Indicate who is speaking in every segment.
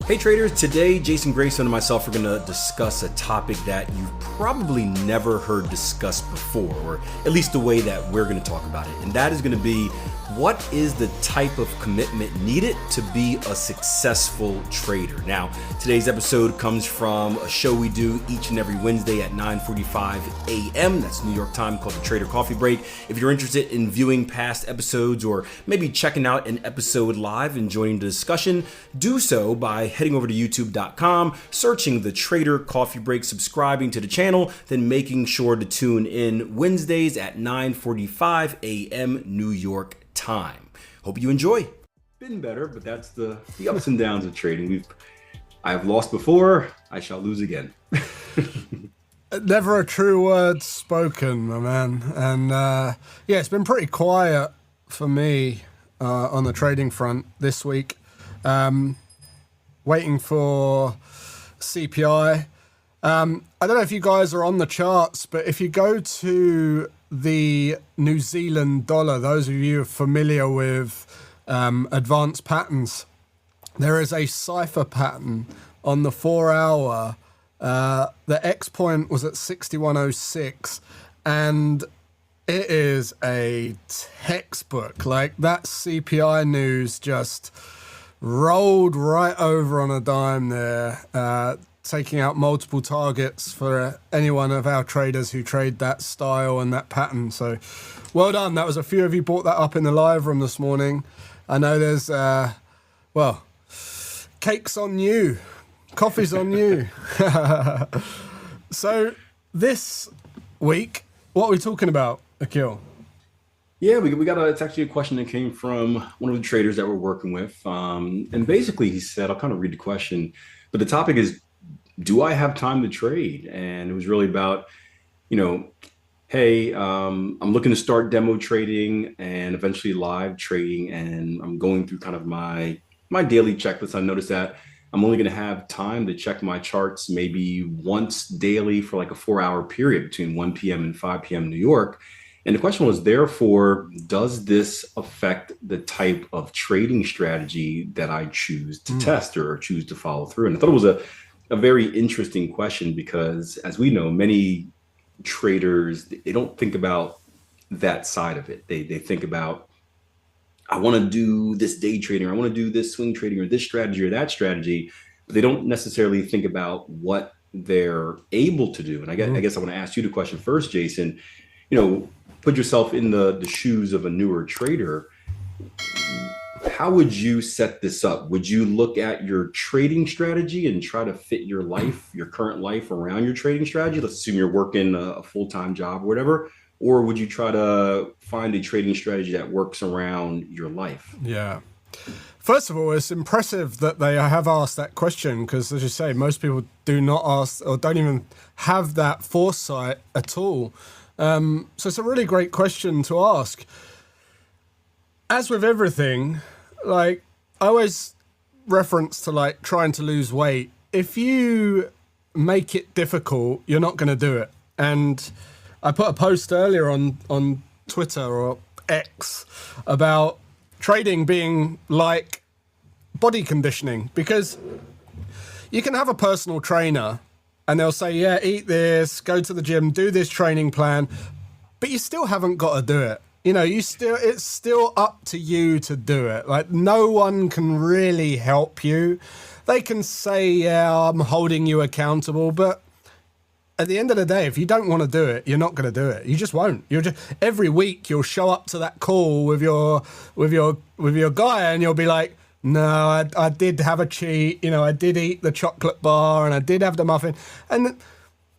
Speaker 1: Hey traders, today Jason Graystone and myself are going to discuss a topic that you've probably never heard discussed before, or at least the way that we're going to talk about it. And that is going to be, what is the type of commitment needed to be a successful trader? Now, today's episode comes from a show we do each and every Wednesday at 9:45 a.m. That's New York time, called the Trader Coffee Break. If you're interested in viewing past episodes or maybe checking out an episode live and joining the discussion, do so by heading over to youtube.com, searching the Trader Coffee Break, subscribing to the channel, then making sure to tune in Wednesdays at 9:45 a.m. New York time. Hope you enjoy. Been better, but that's the ups and downs of trading. I've lost before, I shall lose again.
Speaker 2: Never a true word spoken, my man. And yeah, it's been pretty quiet for me on the trading front this week. Waiting for CPI. I don't know if you guys are on the charts, but if you go to the New Zealand dollar, those of you familiar with advanced patterns, there is a cipher pattern on the 4 hour. The X point was at 61.06, and it is a textbook. Like, that CPI news just rolled right over on a dime there, taking out multiple targets for any one of our traders who trade that style and that pattern. So well done. That was a few of you brought that up in the live room this morning. I know there's, well, cake's on you, coffee's on you. So this week, what are we talking about, Akil?
Speaker 1: Yeah, we got it's actually a question that came from one of the traders that we're working with. And basically he said, I'll kind of read the question, but the topic is, do I have time to trade? And it was really about, hey, I'm looking to start demo trading and eventually live trading. And I'm going through kind of my daily checklist. I noticed that I'm only going to have time to check my charts maybe once daily for like a 4-hour period between 1 p.m. and 5 p.m. New York. And the question was, therefore, does this affect the type of trading strategy that I choose to test or choose to follow through? And I thought it was a very interesting question because, as we know, many traders, they don't think about that side of it. They think about, I want to do this day trading, or I want to do this swing trading, or this strategy or that strategy, but they don't necessarily think about what they're able to do. And I guess I want to ask you the question first, Jason. Put yourself in the shoes of a newer trader. How would you set this up? Would you look at your trading strategy and try to fit your life, your current life, around your trading strategy? Let's assume you're working a full-time job or whatever. Or would you try to find a trading strategy that works around your life?
Speaker 2: Yeah. First of all, it's impressive that they have asked that question because, as you say, most people do not ask or don't even have that foresight at all. So it's a really great question to ask. As with everything, like, I always reference to like trying to lose weight. If you make it difficult, you're not going to do it. And I put a post earlier on Twitter or X about trading being like body conditioning, because you can have a personal trainer and they'll say, yeah, eat this, go to the gym, do this training plan, but you still haven't got to do it. It's still up to you to do it. Like, no one can really help you. They can say, yeah, I'm holding you accountable, but at the end of the day, if you don't want to do it, you're not going to do it. You just won't. Every week you'll show up to that call with your guy, and you'll be like, no, I did have a cheat. I did eat the chocolate bar and I did have the muffin. And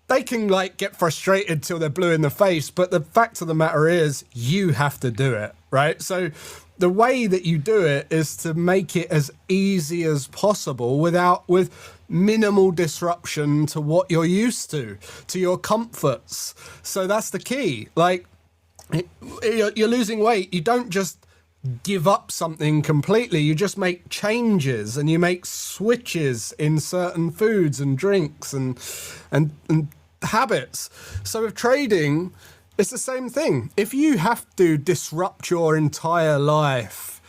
Speaker 2: they can like get frustrated till they're blue in the face. But the fact of the matter is, you have to do it, right? So the way that you do it is to make it as easy as possible with minimal disruption to what you're used to your comforts. So that's the key. Like, you're losing weight. You don't just give up something completely. You just make changes and you make switches in certain foods and drinks and habits. So with trading, it's the same thing. If you have to disrupt your entire life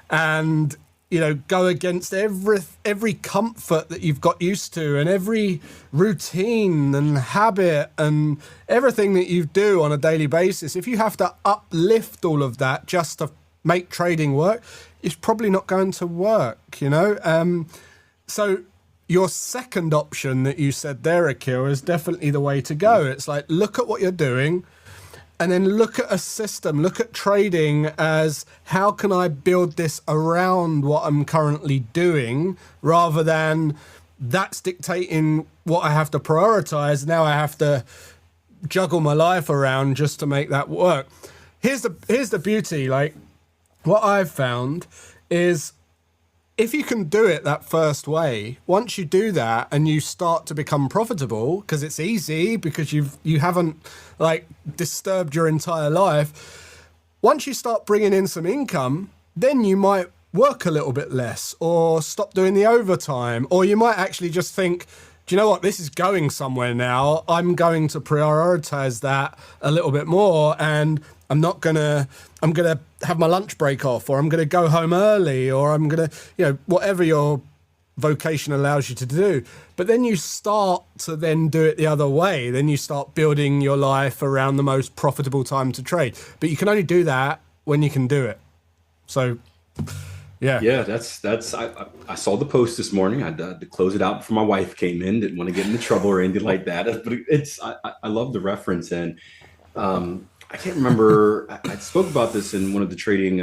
Speaker 2: and go against every comfort that you've got used to and every routine and habit and everything that you do on a daily basis. If you have to uplift all of that just to make trading work, it's probably not going to work. So your second option that you said there, Akil, is definitely the way to go. It's like, look at what you're doing, and then look at a system, look at trading as how can I build this around what I'm currently doing, rather than that's dictating what I have to prioritize. Now I have to juggle my life around just to make that work. Here's the beauty. Like, what I've found is, if you can do it that first way, once you do that and you start to become profitable, because it's easy, because you haven't like disturbed your entire life, once you start bringing in some income, then you might work a little bit less or stop doing the overtime, or you might actually just think, do you know what, this is going somewhere now, I'm going to prioritize that a little bit more, and I'm gonna have my lunch break off, or I'm gonna go home early, or I'm gonna, whatever your vocation allows you to do. But then you start to then do it the other way. Then you start building your life around the most profitable time to trade. But you can only do that when you can do it. So, yeah.
Speaker 1: Yeah, that's. I saw the post this morning. I had to close it out before my wife came in. Didn't want to get into trouble or anything like that. But I love the reference, and I can't remember. I spoke about this in one of the trading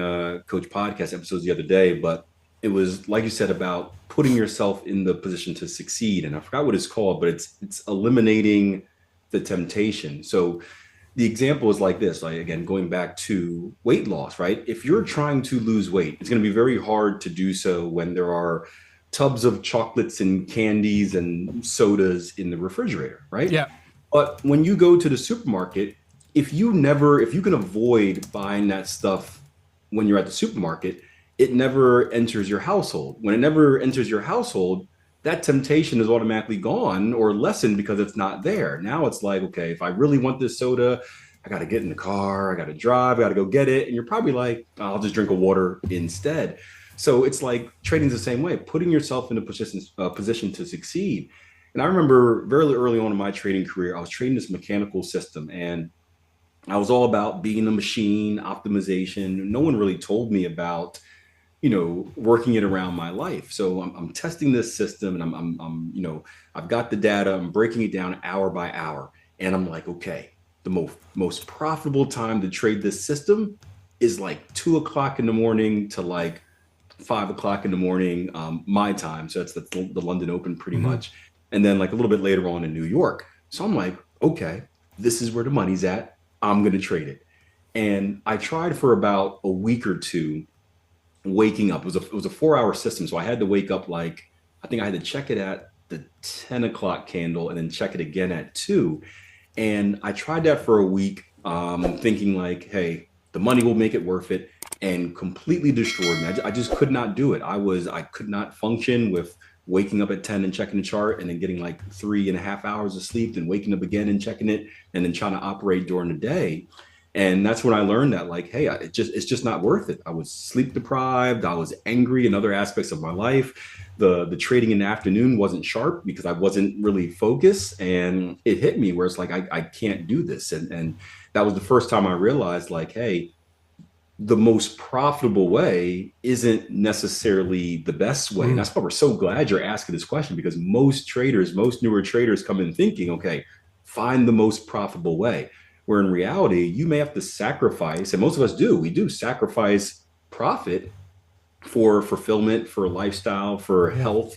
Speaker 1: coach podcast episodes the other day, but it was like you said about putting yourself in the position to succeed. And I forgot what it's called, but it's eliminating the temptation. So the example is like this, like, again, going back to weight loss, right? If you're trying to lose weight, it's going to be very hard to do so when there are tubs of chocolates and candies and sodas in the refrigerator, right?
Speaker 2: Yeah.
Speaker 1: But when you go to the supermarket, if you can avoid buying that stuff when you're at the supermarket, it never enters your household. When it never enters your household, that temptation is automatically gone or lessened because it's not there. Now it's like, okay, if I really want this soda, I got to get in the car, I got to drive, I got to go get it. And you're probably like, I'll just drink a water instead. So it's like trading's the same way, putting yourself in a position to succeed. And I remember very early on in my trading career, I was trading this mechanical system, and I was all about being a machine, optimization. No one really told me about, working it around my life. So I'm testing this system, and I've got the data, I'm breaking it down hour by hour. And I'm like, okay, the most profitable time to trade this system is like 2 o'clock in the morning to like 5 o'clock in the morning, my time. So that's the London Open pretty much. And then like a little bit later on in New York. So I'm like, okay, this is where the money's at. I'm going to trade it. And I tried for about a week or two waking up. It was a 4 hour system. So I had to wake up, like, I think I had to check it at the 10 o'clock candle and then check it again at 2. And I tried that for a week, thinking like, hey, the money will make it worth it, and completely destroyed me. I just could not do it. I could not function with waking up at 10 and checking the chart and then getting like 3.5 hours of sleep, then waking up again and checking it, and then trying to operate during the day. And that's when I learned that, like, hey, it's just not worth it. I was sleep deprived. I was angry in other aspects of my life. The trading in the afternoon wasn't sharp because I wasn't really focused, and it hit me where it's like, I can't do this. And that was the first time I realized, like, hey, the most profitable way isn't necessarily the best way. And that's why we're so glad you're asking this question, because most newer traders come in thinking, okay, find the most profitable way. Where in reality, you may have to sacrifice, and most of us do, we do sacrifice profit for fulfillment, for lifestyle, for health,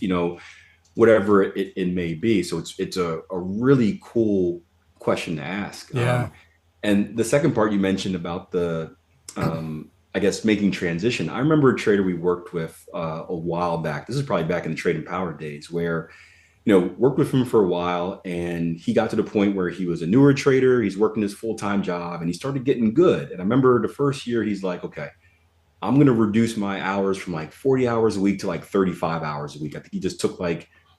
Speaker 1: whatever it may be. So it's a really cool question to ask.
Speaker 2: Yeah.
Speaker 1: And the second part you mentioned about the, I guess, making transition. I remember a trader we worked with a while back. This is probably back in the Trading Power days, where worked with him for a while, and he got to the point where he was a newer trader. He's working his full-time job, and he started getting good. And I remember the first year, he's like, okay, I'm going to reduce my hours from like 40 hours a week to like 35 hours a week. I think he just took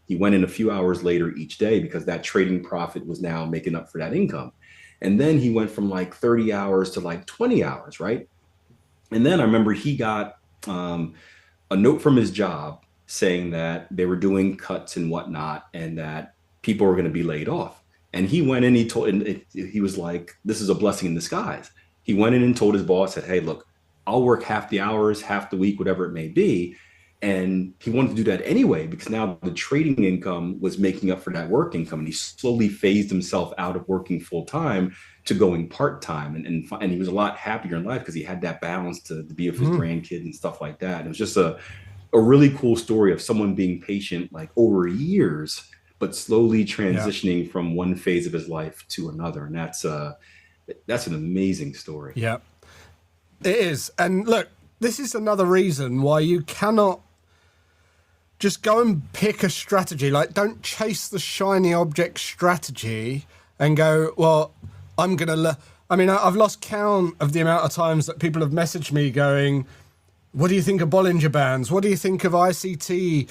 Speaker 1: he went in a few hours later each day because that trading profit was now making up for that income. And then he went from like 30 hours to like 20 hours, right? And then I remember he got a note from his job saying that they were doing cuts and whatnot, and that people were going to be laid off. And he went in, he was like, this is a blessing in disguise. He went in and told his boss that, hey, look, I'll work half the hours, half the week, whatever it may be. And he wanted to do that anyway, because now the trading income was making up for that work income. And he slowly phased himself out of working full time to going part time. And he was a lot happier in life because he had that balance to be with his grandkids and stuff like that. And it was just a really cool story of someone being patient like over years, but slowly transitioning from one phase of his life to another. And that's an amazing story.
Speaker 2: Yeah, it is. And look, this is another reason why you cannot just go and pick a strategy. Like, don't chase the shiny object strategy and go, well, I'm going to... I mean, I've lost count of the amount of times that people have messaged me going, what do you think of Bollinger Bands? What do you think of ICT?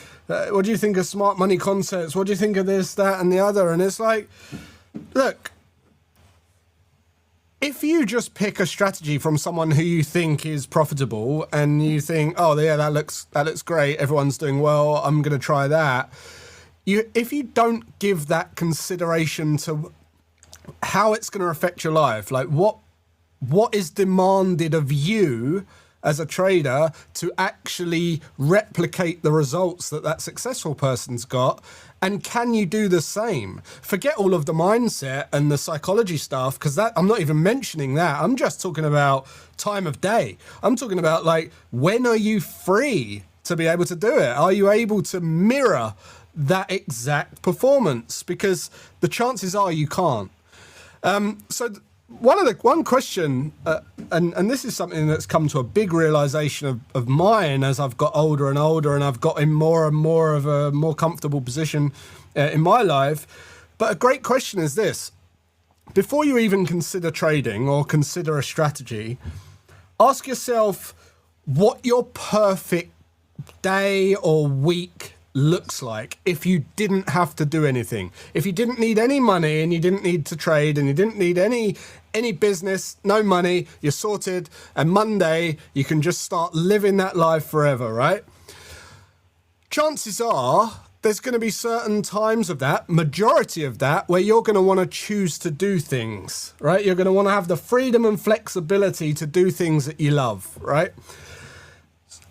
Speaker 2: What do you think of smart money concepts? What do you think of this, that, and the other? And it's like, look, if you just pick a strategy from someone who you think is profitable and you think, oh yeah, that looks great, everyone's doing well, I'm going to try that. If you don't give that consideration to how it's going to affect your life, like what is demanded of you as a trader to actually replicate the results that successful person's got, and can you do the same? Forget all of the mindset and the psychology stuff, because that I'm not even mentioning that. I'm just talking about time of day. I'm talking about, like, when are you free to be able to do it? Are you able to mirror that exact performance? Because the chances are you can't. So one question, and this is something that's come to a big realization of mine as I've got older and older, and I've got in more and more of a more comfortable position in my life. But a great question is this: before you even consider trading or consider a strategy, ask yourself what your perfect day or week looks like if you didn't have to do anything. If you didn't need any money and you didn't need to trade and you didn't need any business, no money, you're sorted, and Monday you can just start living that life forever, right? Chances are there's going to be certain times of that, majority of that, where you're going to want to choose to do things, right? You're going to want to have the freedom and flexibility to do things that you love, right?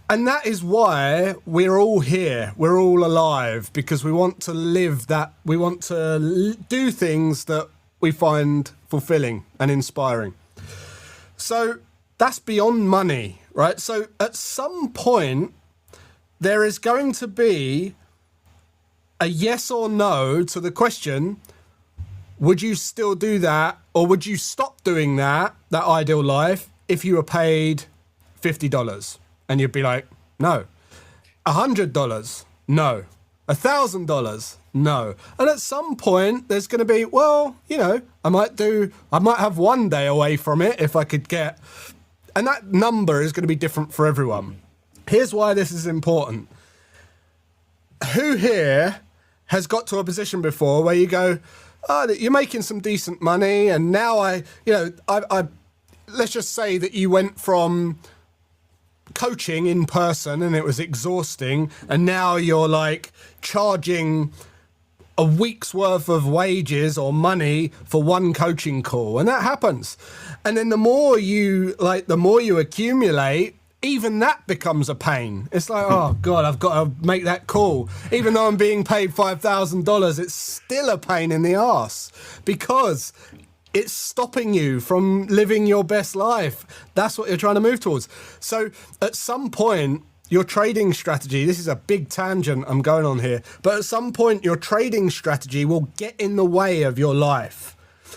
Speaker 2: And that is why we're all here. We're all alive because we want to live that. We want to do things that we find fulfilling and inspiring. So that's beyond money, right? So at some point, there is going to be a yes or no to the question, would you still do that? Or would you stop doing that ideal life, if you were paid $50? And you'd be like, no. $100? No. $1,000? No. And at some point, there's going to be, well, you know, I might have one day away from it if I could get, and that number is going to be different for everyone. Here's why this is important. Who here has got to a position before where you go, oh, you're making some decent money, and now I let's just say that you went from coaching in person and it was exhausting, and now you're like charging a week's worth of wages or money for one coaching call, and that happens. And then the more you accumulate, even that becomes a pain. It's like, oh God, I've got to make that call. Even though I'm being paid $5,000, it's still a pain in the ass because it's stopping you from living your best life. That's what you're trying to move towards. So at some point, your trading strategy, this is a big tangent I'm going on here, but at some point your trading strategy will get in the way of your life.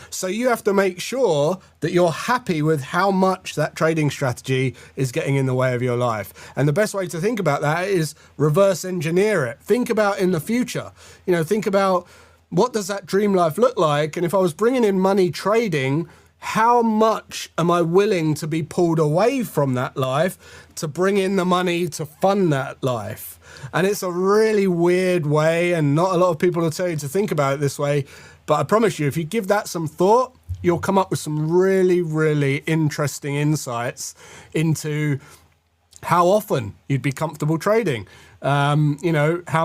Speaker 2: So you have to make sure that you're happy with how much that trading strategy is getting in the way of your life. And the best way to think about that is reverse engineer it. Think about in the future. You know, think about, what does that dream life look like? And if I was bringing in money trading, how much am I willing to be pulled away from that life to bring in the money to fund that life? And it's a really weird way, and not a lot of people will tell you to think about it this way. But I promise you, if you give that some thought, you'll come up with some really, really interesting insights into how often you'd be comfortable trading, how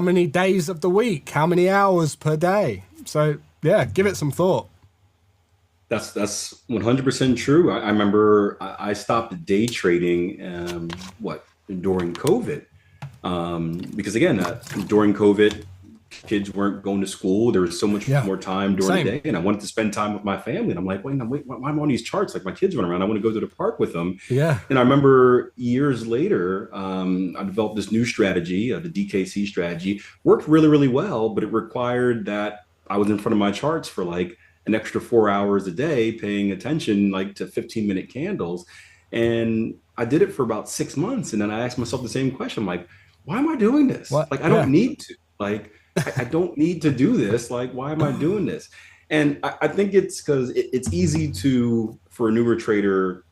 Speaker 2: many days of the week, how many hours per day. So yeah, give it some thought.
Speaker 1: That's 100% true. I remember I stopped day trading, what, during COVID, because again, during COVID, kids weren't going to school. There was so much
Speaker 2: Yeah,
Speaker 1: more time during the
Speaker 2: same.
Speaker 1: day, and I wanted to spend time with my family. And I'm like, wait, no, wait, why am I on these charts? Like my kids run around. I want to go to the park with them.
Speaker 2: Yeah.
Speaker 1: And I remember years later, I developed this new strategy, the DKC strategy. Worked really, really well, but it required that I was in front of my charts for like an extra 4 hours a day, paying attention like to 15-minute candles. And I did it for about 6 months. And then I asked myself the same question, like, why am I doing this?
Speaker 2: What?
Speaker 1: Like, I don't
Speaker 2: Yeah.
Speaker 1: need to. Like, I don't need to do this. Like, why am I doing this? And I think it's because it's easy for a newer trader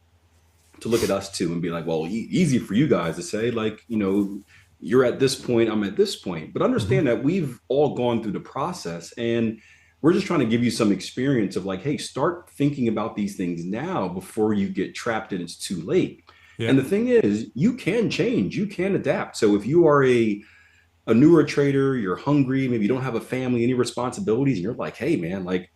Speaker 1: to look at us too and be like, well, easy for you guys to say, like, you're at this point, I'm at this point. But
Speaker 2: Hmm.
Speaker 1: understand that we've all gone through the process, and we're just trying to give you some experience of like, hey, start thinking about these things now before you get trapped and it's too late.
Speaker 2: Yeah.
Speaker 1: And the thing is, you can change, you can adapt. So if you are a newer trader, you're hungry, maybe you don't have a family, any responsibilities, and you're like, hey man, like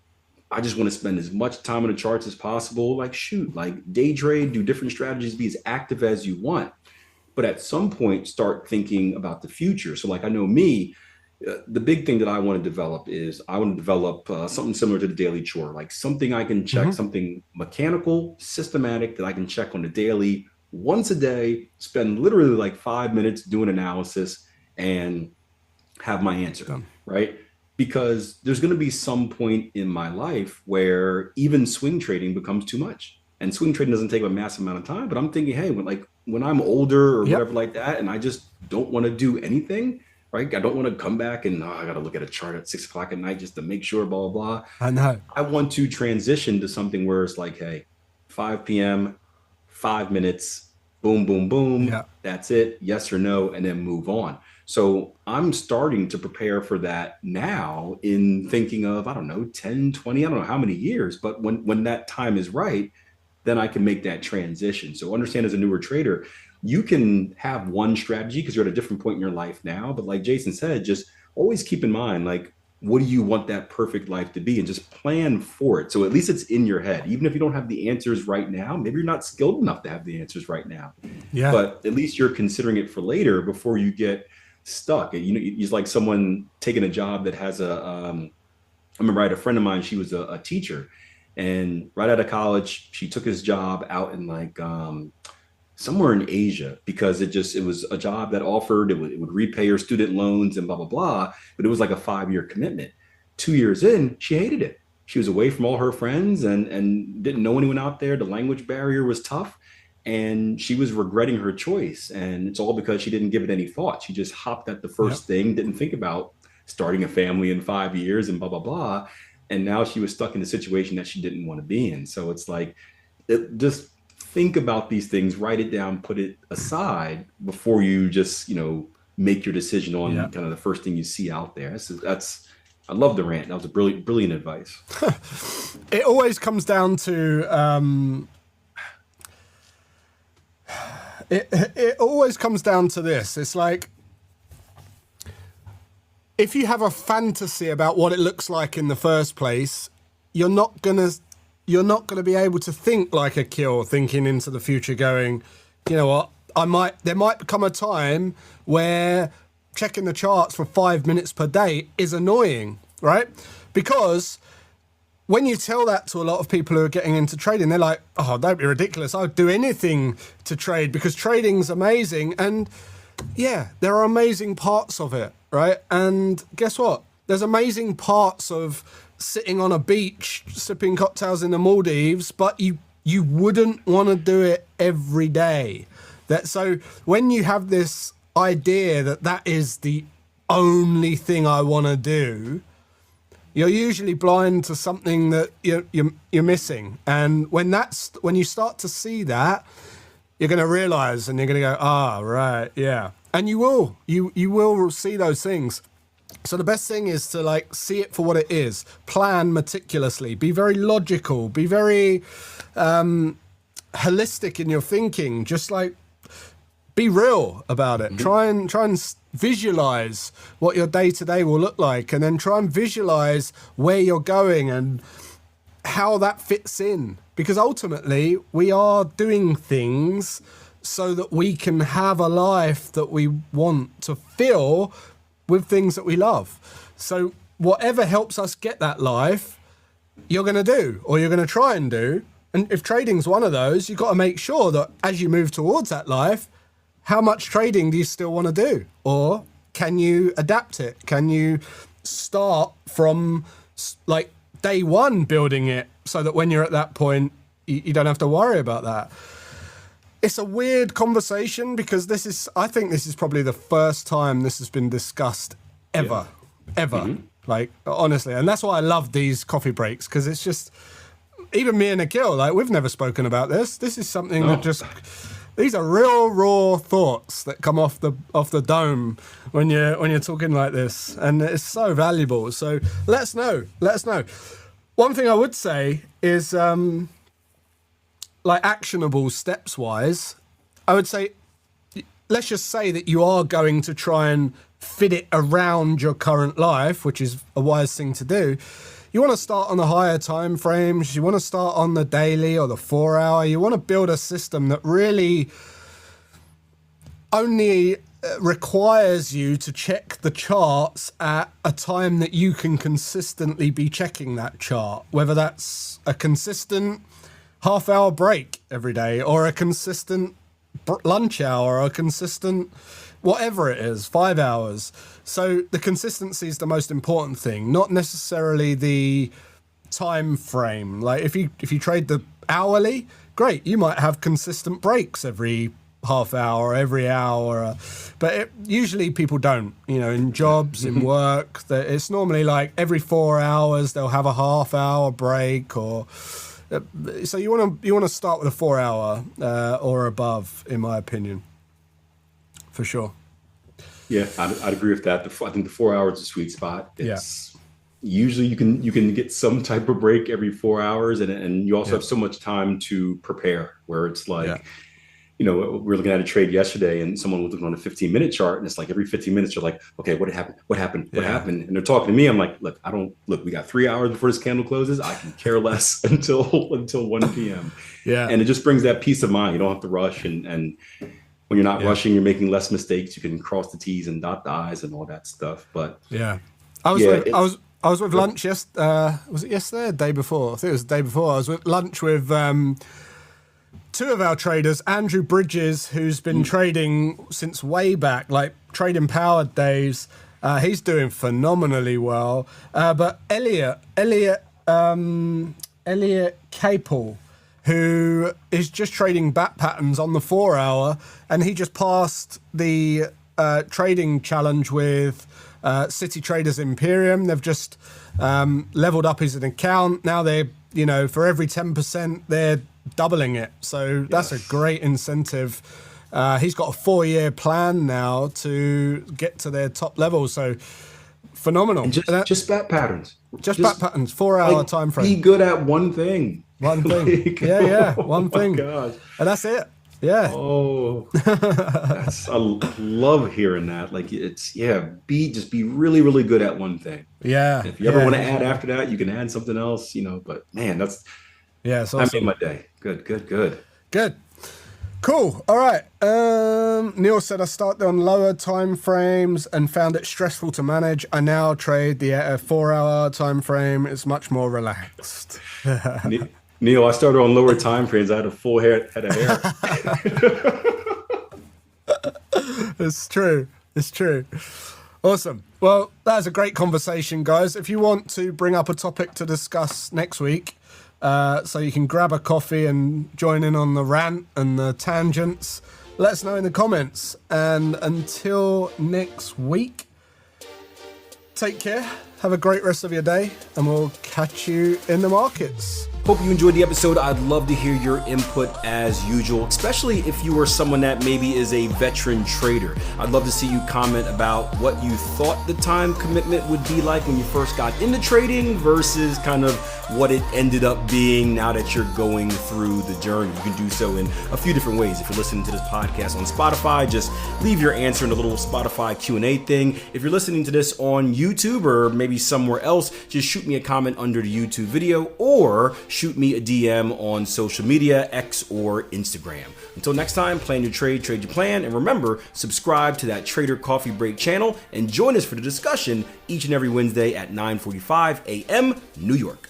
Speaker 1: I just want to spend as much time on the charts as possible. Like, shoot, like day trade, do different strategies, be as active as you want. But at some point, start thinking about the future. So, like, I know me, the big thing that I want to develop is I want to develop something similar to the daily chore, like something I can check,
Speaker 2: Hmm.
Speaker 1: something mechanical, systematic that I can check on the daily once a day, spend literally like 5 minutes doing analysis and have my answer,
Speaker 2: Done.
Speaker 1: right? Because there's going to be some point in my life where even swing trading becomes too much. And swing trading doesn't take a massive amount of time, but I'm thinking, hey, when I'm older or
Speaker 2: Yep.
Speaker 1: whatever like that, and I just don't want to do anything, right? I don't want to come back and I got to look at a chart at 6 o'clock at night just to make sure, blah, blah, blah.
Speaker 2: I know.
Speaker 1: I want to transition to something where it's like, hey, 5 p.m., 5 minutes, boom, boom, boom.
Speaker 2: Yeah.
Speaker 1: That's it. Yes or no, and then move on. So I'm starting to prepare for that now in thinking of, I don't know, 10, 20, I don't know how many years, but when that time is right, then I can make that transition. So understand as a newer trader, you can have one strategy because you're at a different point in your life now. But like Jason said, just always keep in mind, like, what do you want that perfect life to be? And just plan for it. So at least it's in your head. Even if you don't have the answers right now, maybe you're not skilled enough to have the answers right now,
Speaker 2: Yeah.
Speaker 1: but at least you're considering it for later before you get stuck. And, it's like someone taking a job that has I remember I had a friend of mine, she was a teacher, and right out of college, she took his job out in like somewhere in Asia because it was a job that offered it would repay her student loans and blah blah blah, but it was like a 5 year commitment. 2 years in, she hated it. She was away from all her friends and didn't know anyone out there. The language barrier was tough, and she was regretting her choice. And it's all because she didn't give it any thought. She just hopped at the
Speaker 2: Yep.
Speaker 1: first thing, didn't think about starting a family in 5 years and blah blah blah. And now she was stuck in a situation that she didn't want to be in. So it's like just think about these things, write it down, put it aside before you just make your decision on
Speaker 2: Yeah.
Speaker 1: kind of the first thing you see out there. That's I love the rant. That was a brilliant advice.
Speaker 2: It always comes down to it always comes down to this. It's like if you have a fantasy about what it looks like in the first place, you're not gonna be able to think like Akil, thinking into the future, going, you know what, there might become a time where checking the charts for 5 minutes per day is annoying, right? Because when you tell that to a lot of people who are getting into trading, they're like, oh, don't be ridiculous. I'd do anything to trade because trading's amazing. And yeah, there are amazing parts of it, right? And guess what? There's amazing parts of sitting on a beach, sipping cocktails in the Maldives, but you wouldn't want to do it every day. So when you have this idea that that is the only thing I want to do, you're usually blind to something that you're missing. And when you start to see that, you're going to realize and you're going to go, right, yeah. And you will see those things. So the best thing is to like see it for what it is, plan meticulously, be very logical, be very holistic in your thinking, just like be real about it. Try and visualize what your day to day will look like, and then try and visualize where you're going and how that fits in. Because ultimately, we are doing things so that we can have a life that we want to fill with things that we love. So whatever helps us get that life, you're going to do, or you're going to try and do. And if trading's one of those, you've got to make sure that as you move towards that life, how much trading do you still want to do? Or can you adapt it? Can you start from like day one building it so that when you're at that point, you don't have to worry about that? It's a weird conversation because I think this is probably the first time this has been discussed ever. Like, honestly. And that's why I love these coffee breaks, because it's just, even me and Akil, like, we've never spoken about this. This is something that just, these are real raw thoughts that come off the dome when you're talking like this, and it's so valuable. So let us know. One thing I would say is, like, actionable steps wise, I would say, let's just say that you are going to try and fit it around your current life, which is a wise thing to do. You want to start on the higher time frames. You want to start on the daily or the 4 hour. You want to build a system that really only requires you to check the charts at a time that you can consistently be checking that chart, whether that's a consistent half-hour break every day, or a consistent lunch hour, or a consistent whatever it is, 5 hours. So the consistency is the most important thing, not necessarily the time frame. Like if you trade the hourly, great, you might have consistent breaks every half hour, every hour, but usually people don't. In jobs, in work, it's normally like every 4 hours they'll have a half-hour break, or so you want to start with a 4 hour or above, in my opinion, for sure.
Speaker 1: Yeah, I'd agree with that. I think the 4 hours is a sweet spot. It's usually you can get some type of break every 4 hours, and you also have so much time to prepare. Where it's like, we were looking at a trade yesterday, and someone was looking on a 15-minute chart, and it's like every 15 minutes you're like, okay, what happened? What happened? What happened? And they're talking to me. I'm like, look, we got 3 hours before this candle closes. I can care less until 1 p.m. Yeah. And it just brings that peace of mind. You don't have to rush, and when you're not rushing, you're making less mistakes. You can cross the T's and dot the I's and all that stuff. But
Speaker 2: I was with lunch was it yesterday or the day before? I think it was the day before. I was with lunch with two of our traders, Andrew Bridges, who's been trading since way back, like trading powered days. He's doing phenomenally well. But Elliot Capel, who is just trading bat patterns on the 4 hour, and he just passed the trading challenge with City Traders Imperium. They've just leveled up his account. Now they're, for every 10%, they're doubling it. So that's a great incentive. He's got a 4-year plan now to get to their top level. So phenomenal.
Speaker 1: And just bat patterns.
Speaker 2: Just bat patterns, 4 hour time frame.
Speaker 1: Be good at one thing.
Speaker 2: One thing. One thing.
Speaker 1: Gosh.
Speaker 2: And that's it. Yeah.
Speaker 1: Oh, I love hearing that. Like just be really, really good at one thing.
Speaker 2: Yeah.
Speaker 1: If you ever want to add after that, you can add something else, but man, that's
Speaker 2: awesome.
Speaker 1: That made my day. Good.
Speaker 2: Cool. All right. Neil said I started on lower time frames and found it stressful to manage. I now trade the 4 hour time frame. It's much more relaxed.
Speaker 1: Neil, I started on lower time frames. I had a full head of hair.
Speaker 2: It's true. Awesome. Well, that was a great conversation, guys. If you want to bring up a topic to discuss next week, so you can grab a coffee and join in on the rant and the tangents, let us know in the comments. And until next week, take care, have a great rest of your day, and we'll catch you in the markets.
Speaker 1: Hope you enjoyed the episode. I'd love to hear your input as usual, especially if you are someone that maybe is a veteran trader. I'd love to see you comment about what you thought the time commitment would be like when you first got into trading versus kind of what it ended up being now that you're going through the journey. You can do so in a few different ways. If you're listening to this podcast on Spotify, just leave your answer in the little Spotify Q&A thing. If you're listening to this on YouTube or maybe somewhere else, just shoot me a comment under the YouTube video or shoot me a DM on social media, X or Instagram. Until next time, plan your trade, trade your plan, and remember, subscribe to that Trader Coffee Break channel and join us for the discussion each and every Wednesday at 9:45 a.m. New York.